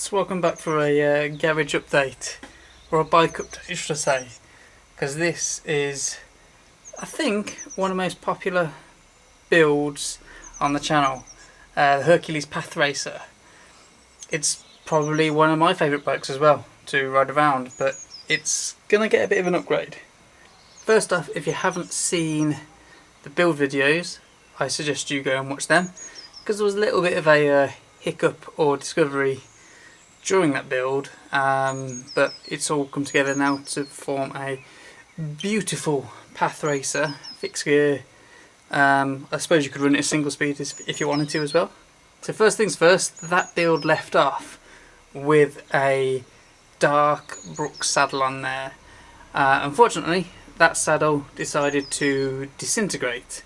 So welcome back for a garage update, or a bike update should I say, because this is, I think, one of the most popular builds on the channel, the Hercules Path Racer. It's probably one of my favourite bikes as well to ride around, but it's going to get a bit of an upgrade. First off, if you haven't seen the build videos, I suggest you go and watch them, because there was a little bit of a hiccup or discovery during that build, but it's all come together now to form a beautiful path racer, fixed gear. I suppose you could run it as single speed if you wanted to as well. So first things first, that build left off with a dark Brooks saddle on there. Unfortunately, that saddle decided to disintegrate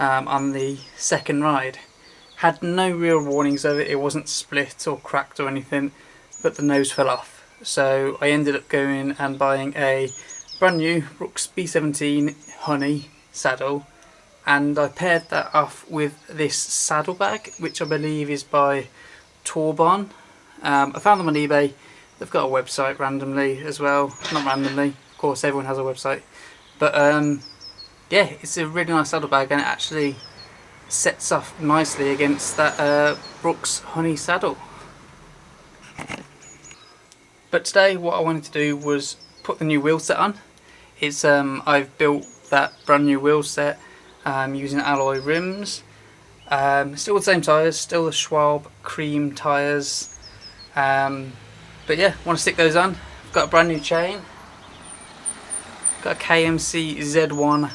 on the second ride. Had no real warnings of it, it wasn't split or cracked or anything, but the nose fell off. So I ended up going and buying a brand new Brooks B17 Honey saddle, and I paired that off with this saddlebag, which I believe is by Tourbon. I found them on eBay. They've got a website randomly as well. Not randomly, of course everyone has a website. But yeah, it's a really nice saddlebag, and it actually sets off nicely against that Brooks Honey saddle. But today what I wanted to do was put the new wheel set on. It's I've built that brand new wheel set using alloy rims. Still the same tyres, still the Schwab cream tyres. But yeah, want to stick those on. I've got a brand new chain. Got a KMC Z1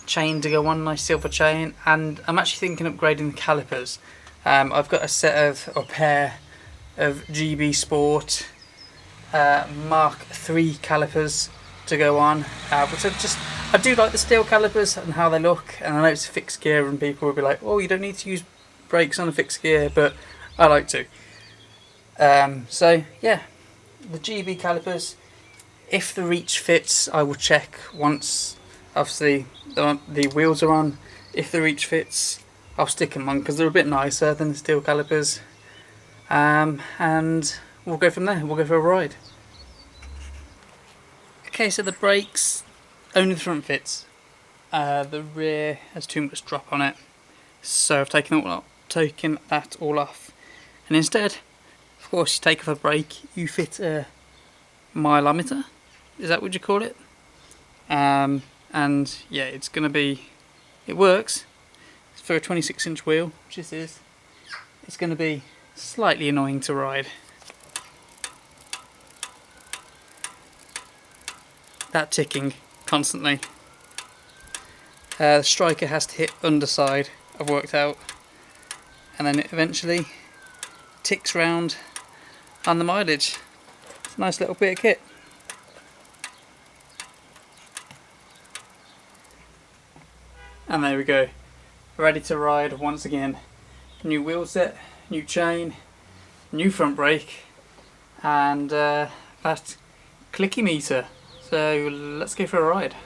chain to go on, nice silver chain, and I'm actually thinking of upgrading the calipers. I've got a pair of GB Sport Mark III calipers to go on, which I do like the steel calipers and how they look, and I know it's a fixed gear and people will be like, oh, you don't need to use brakes on a fixed gear, but I like to. So yeah, the GB calipers, if the reach fits, I will check once obviously the wheels are on. If the reach fits, I'll stick them on because they're a bit nicer than the steel calipers, and we'll go from there. We'll go for a ride. Okay, so the brakes, only the front fits. The rear has too much drop on it, so I've taken that all off, and instead, of course, you take off a brake, you fit a mileometer. Is that what you call it? And yeah, it's gonna be. It works. It's for a 26-inch wheel, which this is. It's gonna be slightly annoying to ride. That ticking constantly. The striker has to hit underside, I've worked out, and then it eventually ticks round on the mileage. It's a nice little bit of kit. And there we go, ready to ride once again. New wheel set, new chain, new front brake, and that clicky meter. So let's go for a ride.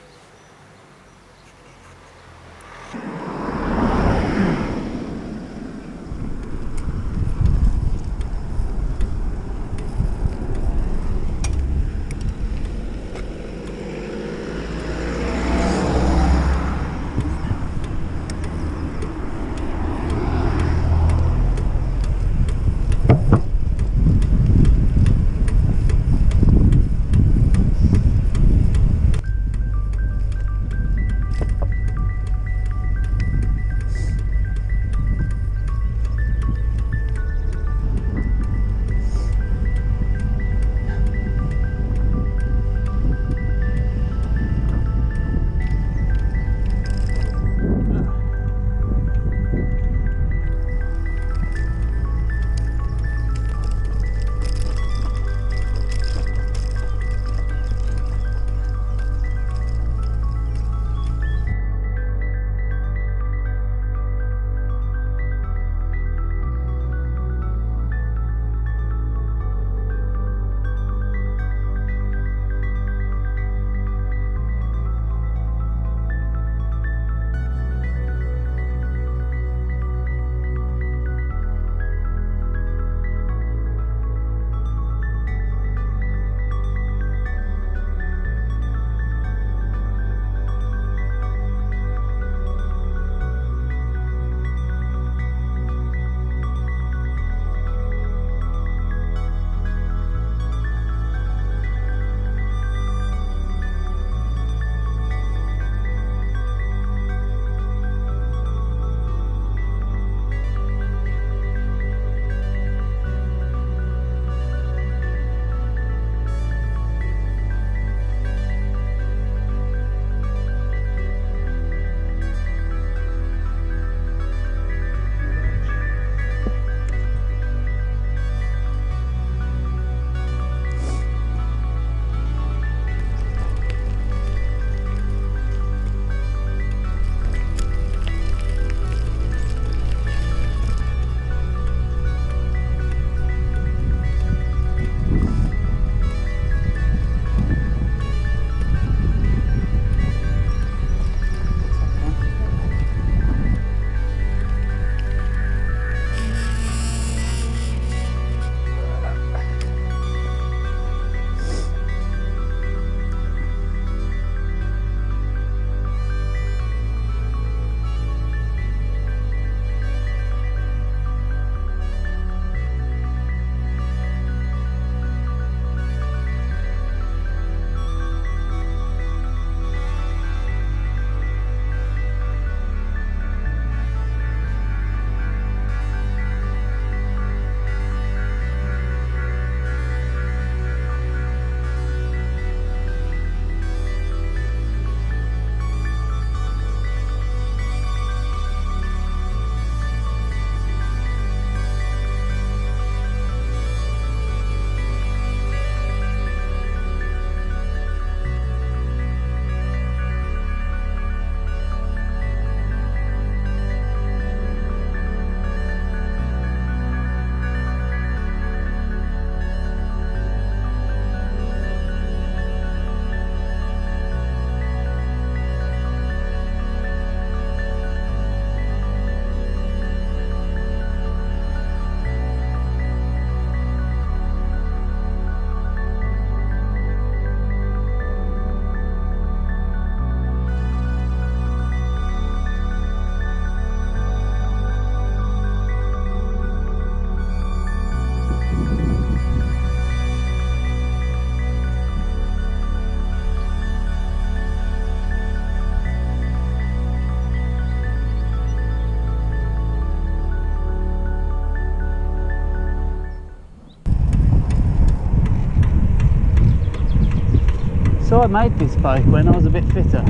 So I made this bike when I was a bit fitter.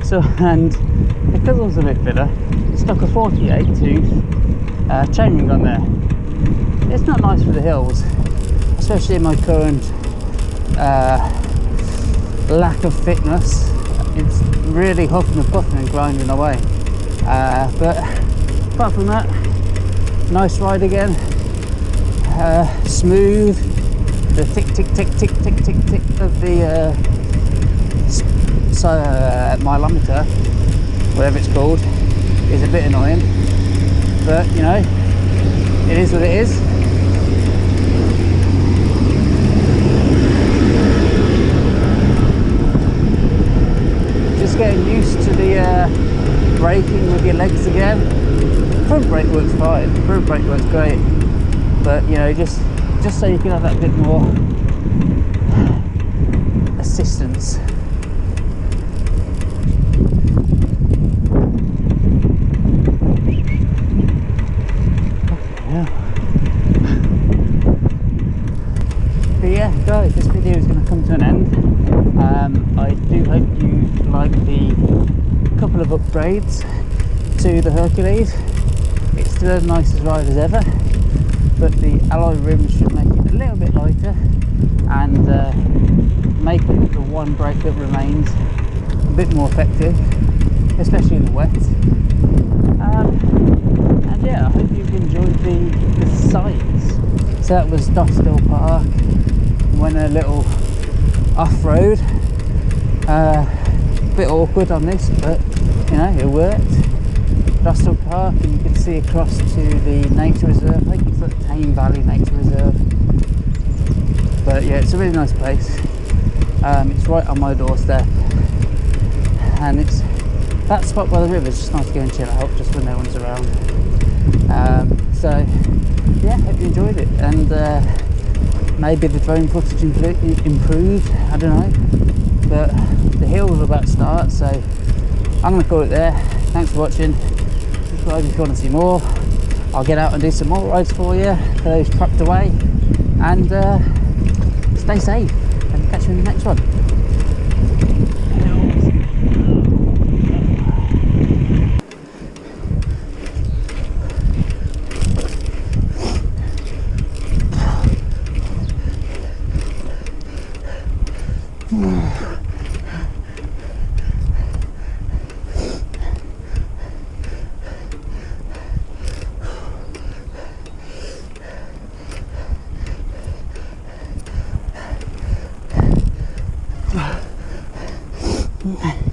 So, and because I was a bit fitter, stuck a 48 tooth chainring on there. It's not nice for the hills, especially in my current lack of fitness. It's really huffing and puffing and grinding away. But apart from that, nice ride again. Smooth. The tick tick tick tick tick tick tick of the mileometer, whatever it's called, is a bit annoying. But you know, it is what it is. Just getting used to the braking with your legs again. Front brake works fine, front brake works great, but you know, just so you can have that bit more assistance. But yeah, guys, this video is going to come to an end. I do hope you like the couple of upgrades to the Hercules. It's still as nice as ride as ever, but the alloy rims should make it a little bit lighter and make the one brake that remains a bit more effective, especially in the wet. And yeah, I hope you've enjoyed the sights. So that was Dosthill Park. Went a little off-road, bit awkward on this, but you know, it worked. Dosthill Park, and you can see across to the nature reserve. I think it's like Tame Valley Nature Reserve. But yeah, it's a really nice place. It's right on my doorstep, and it's that spot by the river is just nice to go and chill out just when no one's around. So yeah, hope you enjoyed it, and maybe the drone footage improved, I don't know, but the hills are about to start, so I'm going to call it there. Thanks for watching. Subscribe if you want to see more. I'll get out and do some more rides for you, for those trucked away, and stay safe, and catch you in the next one. Mm-hmm.